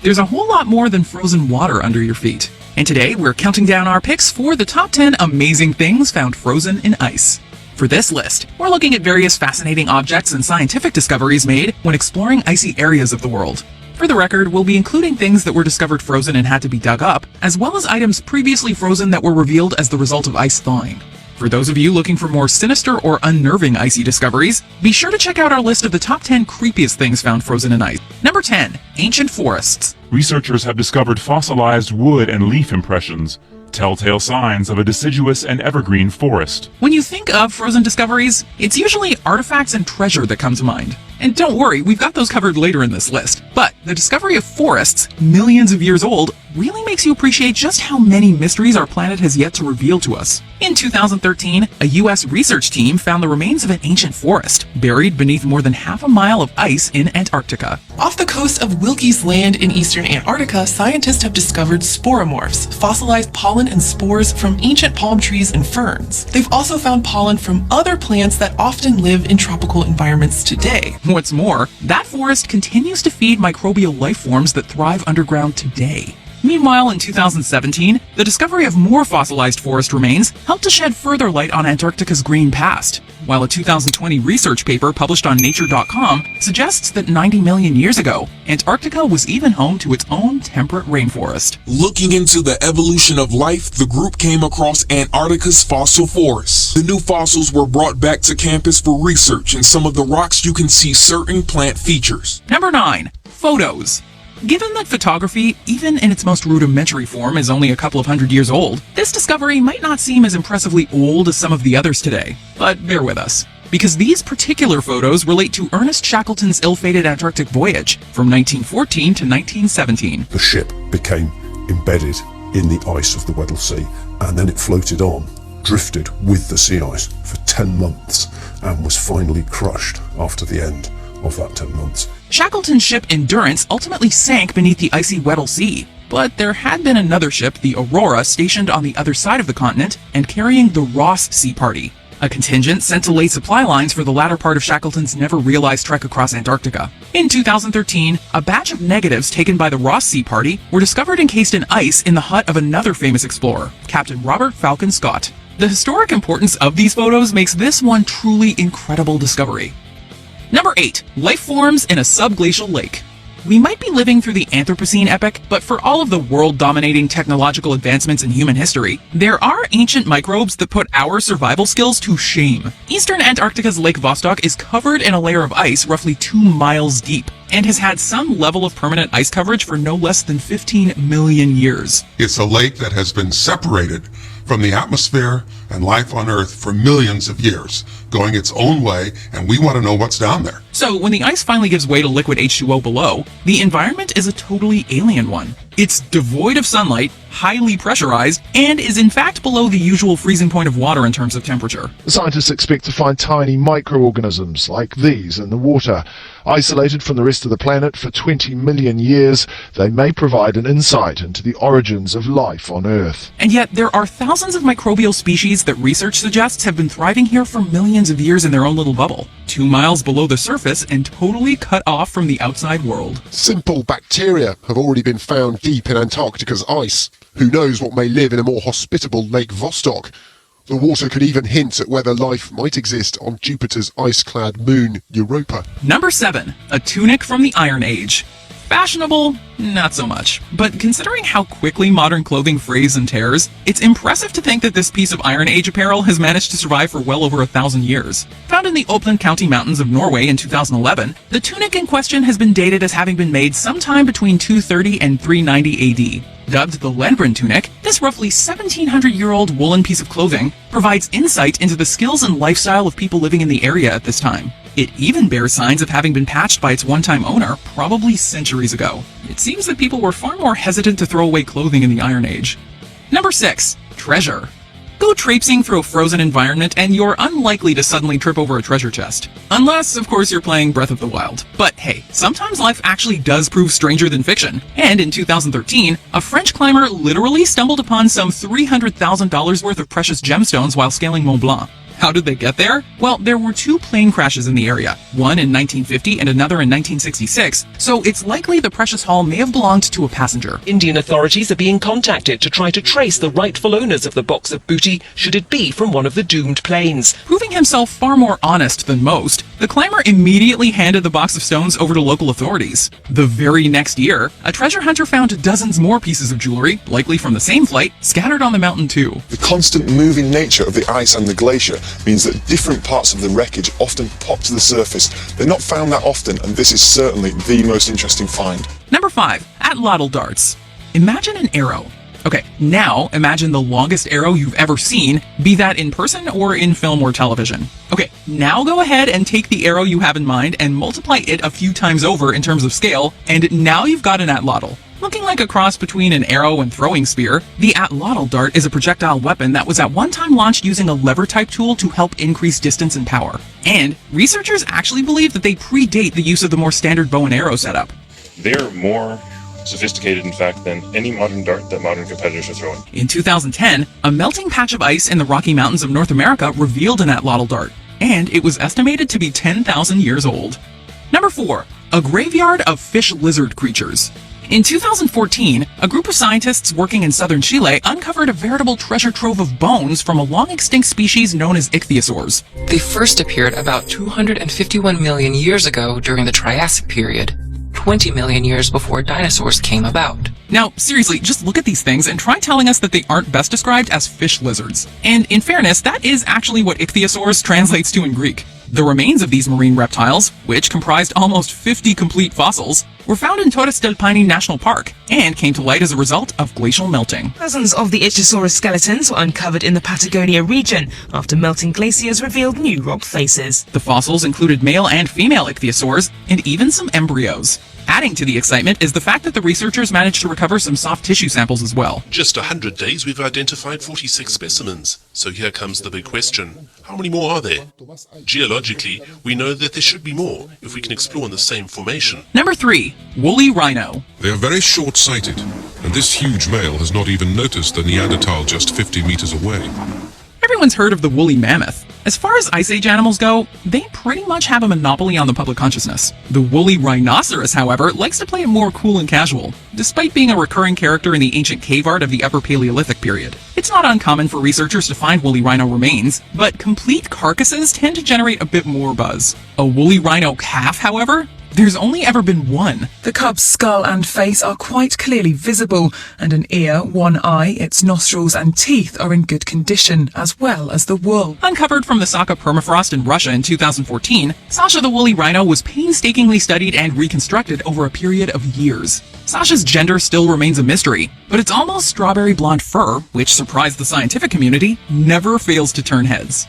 there's a whole lot more than frozen water under your feet. And today, we're counting down our picks for the top 10 amazing things found frozen in ice. For this list, we're looking at various fascinating objects and scientific discoveries made when exploring icy areas of the world. For the record, we'll be including things that were discovered frozen and had to be dug up, as well as items previously frozen that were revealed as the result of ice thawing. For those of you looking for more sinister or unnerving icy discoveries, be sure to check out our list of the top 10 creepiest things found frozen in ice. Number 10. Ancient forests. Researchers have discovered fossilized wood and leaf impressions, telltale signs of a deciduous and evergreen forest. When you think of frozen discoveries, it's usually artifacts and treasure that come to mind. And don't worry, we've got those covered later in this list. But the discovery of forests, millions of years old, really makes you appreciate just how many mysteries our planet has yet to reveal to us. In 2013, a US research team found the remains of an ancient forest, buried beneath more than half a mile of ice in Antarctica. Off the coast of Wilkes Land in eastern Antarctica, scientists have discovered sporomorphs, fossilized pollen and spores from ancient palm trees and ferns. They've also found pollen from other plants that often live in tropical environments today. What's more, that forest continues to feed microbial life forms that thrive underground today. Meanwhile, in 2017, the discovery of more fossilized forest remains helped to shed further light on Antarctica's green past, while a 2020 research paper published on Nature.com suggests that 90 million years ago, Antarctica was even home to its own temperate rainforest. Looking into the evolution of life, the group came across Antarctica's fossil forests. The new fossils were brought back to campus for research, and some of the rocks you can see certain plant features. Number 9. Photos. Given that photography, even in its most rudimentary form, is only a couple of hundred years old, this discovery might not seem as impressively old as some of the others today. But bear with us, because these particular photos relate to Ernest Shackleton's ill-fated Antarctic voyage from 1914 to 1917. The ship became embedded in the ice of the Weddell Sea, and then it floated on, drifted with the sea ice for 10 months, and was finally crushed after the end of that 10 months. Shackleton's ship Endurance ultimately sank beneath the icy Weddell Sea, but there had been another ship, the Aurora, stationed on the other side of the continent and carrying the Ross Sea Party, a contingent sent to lay supply lines for the latter part of Shackleton's never-realized trek across Antarctica. In 2013, a batch of negatives taken by the Ross Sea Party were discovered encased in ice in the hut of another famous explorer, Captain Robert Falcon Scott. The historic importance of these photos makes this one truly incredible discovery. Number 8. Life forms in a subglacial lake. We might be living through the Anthropocene epoch, but for all of the world-dominating technological advancements in human history, there are ancient microbes that put our survival skills to shame. Eastern Antarctica's Lake Vostok is covered in a layer of ice roughly 2 miles deep, and has had some level of permanent ice coverage for no less than 15 million years. It's a lake that has been separated from the atmosphere and life on Earth for millions of years, going its own way, and we want to know what's down there. So when the ice finally gives way to liquid H2O below, the environment is a totally alien one. It's devoid of sunlight, highly pressurized, and is in fact below the usual freezing point of water in terms of temperature. Scientists expect to find tiny microorganisms like these in the water. Isolated from the rest of the planet for 20 million years, they may provide an insight into the origins of life on Earth. And yet, there are thousands of microbial species that research suggests have been thriving here for millions of years in their own little bubble, 2 miles below the surface and totally cut off from the outside world. Simple bacteria have already been found deep in Antarctica's ice. Who knows what may live in a more hospitable Lake Vostok? The water could even hint at whether life might exist on Jupiter's ice-clad moon, Europa. Number 7. A tunic from the Iron Age. Fashionable? Not so much. But considering how quickly modern clothing frays and tears, it's impressive to think that this piece of Iron Age apparel has managed to survive for well over 1,000 years. Found in the Oppland County mountains of Norway in 2011, the tunic in question has been dated as having been made sometime between 230 and 390 AD. Dubbed the Ledgren tunic, this roughly 1,700-year-old woolen piece of clothing provides insight into the skills and lifestyle of people living in the area at this time. It even bears signs of having been patched by its one-time owner, probably centuries ago. It seems that people were far more hesitant to throw away clothing in the Iron Age. Number 6. Treasure. Go traipsing through a frozen environment and you're unlikely to suddenly trip over a treasure chest. Unless, of course, you're playing Breath of the Wild. But hey, sometimes life actually does prove stranger than fiction. And in 2013, a French climber literally stumbled upon some $300,000 worth of precious gemstones while scaling Mont Blanc. How did they get there? Well, there were two plane crashes in the area, one in 1950 and another in 1966, so it's likely the precious haul may have belonged to a passenger. Indian authorities are being contacted to try to trace the rightful owners of the box of booty, should it be from one of the doomed planes. Proving himself far more honest than most, the climber immediately handed the box of stones over to local authorities. The very next year, a treasure hunter found dozens more pieces of jewelry, likely from the same flight, scattered on the mountain too. The constant moving nature of the ice and the glacier means that different parts of the wreckage often pop to the surface. They're not found that often, and this is certainly the most interesting find. Number 5. Atlatl darts. Imagine an arrow. Okay, now imagine the longest arrow you've ever seen, be that in person or in film or television. Okay, now go ahead and take the arrow you have in mind and multiply it a few times over in terms of scale, and now you've got an atlatl. Looking like a cross between an arrow and throwing spear, the atlatl dart is a projectile weapon that was at one time launched using a lever-type tool to help increase distance and power. And researchers actually believe that they predate the use of the more standard bow and arrow setup. They're more sophisticated, in fact, than any modern dart that modern competitors are throwing. In 2010, a melting patch of ice in the Rocky Mountains of North America revealed an atlatl dart, and it was estimated to be 10,000 years old. Number 4. A graveyard of fish lizard creatures. In 2014, a group of scientists working in southern Chile uncovered a veritable treasure trove of bones from a long-extinct species known as ichthyosaurs. They first appeared about 251 million years ago during the Triassic period, 20 million years before dinosaurs came about. Now, seriously, just look at these things and try telling us that they aren't best described as fish lizards. And in fairness, that is actually what ichthyosaurs translates to in Greek. The remains of these marine reptiles, which comprised almost 50 complete fossils, were found in Torres del Paine National Park and came to light as a result of glacial melting. Dozens of the Ichthyosaurus skeletons were uncovered in the Patagonia region after melting glaciers revealed new rock faces. The fossils included male and female ichthyosaurs and even some embryos. Adding to the excitement is the fact that the researchers managed to recover some soft tissue samples as well. Just 100 days we've identified 46 specimens. So here comes the big question. How many more are there? Geologically, we know that there should be more if we can explore in the same formation. Number 3. Woolly rhino. They are very short-sighted, and this huge male has not even noticed the Neanderthal just 50 meters away. Everyone's heard of the woolly mammoth. As far as Ice Age animals go, they pretty much have a monopoly on the public consciousness. The woolly rhinoceros, however, likes to play it more cool and casual, despite being a recurring character in the ancient cave art of the Upper Paleolithic period. It's not uncommon for researchers to find woolly rhino remains, but complete carcasses tend to generate a bit more buzz. A woolly rhino calf, however, there's only ever been one. The cub's skull and face are quite clearly visible, and an ear, one eye, its nostrils and teeth are in good condition, as well as the wool. Uncovered from the Sakha permafrost in Russia in 2014, Sasha the woolly rhino was painstakingly studied and reconstructed over a period of years. Sasha's gender still remains a mystery, but its almost strawberry blonde fur, which surprised the scientific community, never fails to turn heads.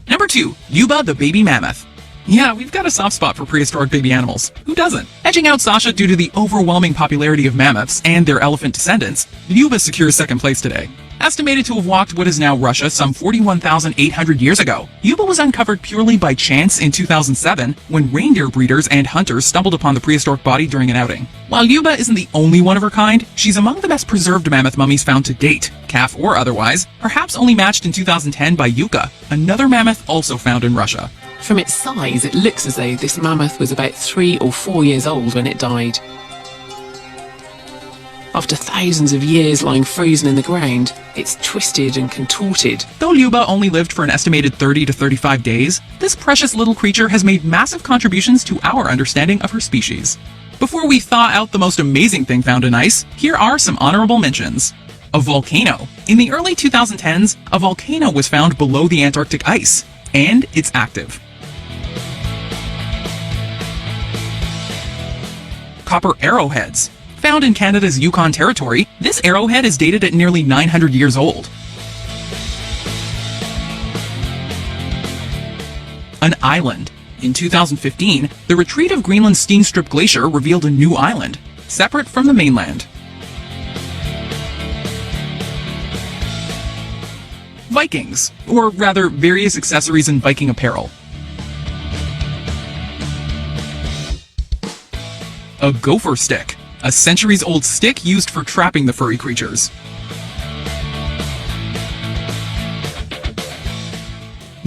Number 2. Yuba the baby mammoth. Yeah, we've got a soft spot for prehistoric baby animals. Who doesn't? Edging out Sasha due to the overwhelming popularity of mammoths and their elephant descendants, Yuba secures second place today. Estimated to have walked what is now Russia some 41,800 years ago, Yuba was uncovered purely by chance in 2007 when reindeer breeders and hunters stumbled upon the prehistoric body during an outing. While Yuba isn't the only one of her kind, she's among the best preserved mammoth mummies found to date, calf or otherwise, perhaps only matched in 2010 by Yuka, another mammoth also found in Russia. From its size, it looks as though this mammoth was about 3 or 4 years old when it died. After thousands of years lying frozen in the ground, it's twisted and contorted. Though Yuba only lived for an estimated 30 to 35 days, this precious little creature has made massive contributions to our understanding of her species. Before we thaw out the most amazing thing found in ice, here are some honorable mentions. A volcano. In the early 2010s, a volcano was found below the Antarctic ice, and it's active. Copper arrowheads. Found in Canada's Yukon Territory, this arrowhead is dated at nearly 900 years old. An island. In 2015, the retreat of Greenland's Steenstrup Glacier revealed a new island, separate from the mainland. Vikings, or rather various accessories in Viking apparel. A gopher stick, a centuries-old stick used for trapping the furry creatures.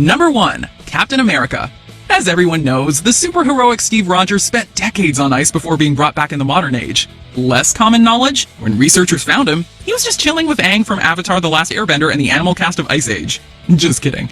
Number 1. Captain America. As everyone knows, the superheroic Steve Rogers spent decades on ice before being brought back in the modern age. Less common knowledge? When researchers found him, he was just chilling with Aang from Avatar: The Last Airbender and the animal cast of Ice Age. Just kidding.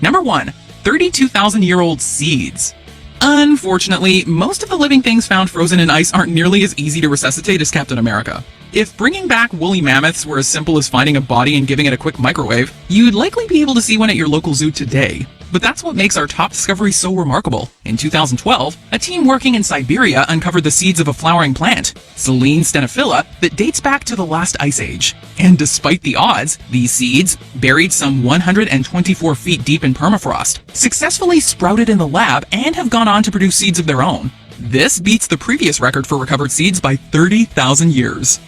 Number 1. 32,000-year-old seeds. Unfortunately, most of the living things found frozen in ice aren't nearly as easy to resuscitate as Captain America. If bringing back woolly mammoths were as simple as finding a body and giving it a quick microwave, you'd likely be able to see one at your local zoo today. But that's what makes our top discovery so remarkable. In 2012, a team working in Siberia uncovered the seeds of a flowering plant, Selene stenophila, that dates back to the last ice age. And despite the odds, these seeds, buried some 124 feet deep in permafrost, successfully sprouted in the lab and have gone on to produce seeds of their own. This beats the previous record for recovered seeds by 30,000 years.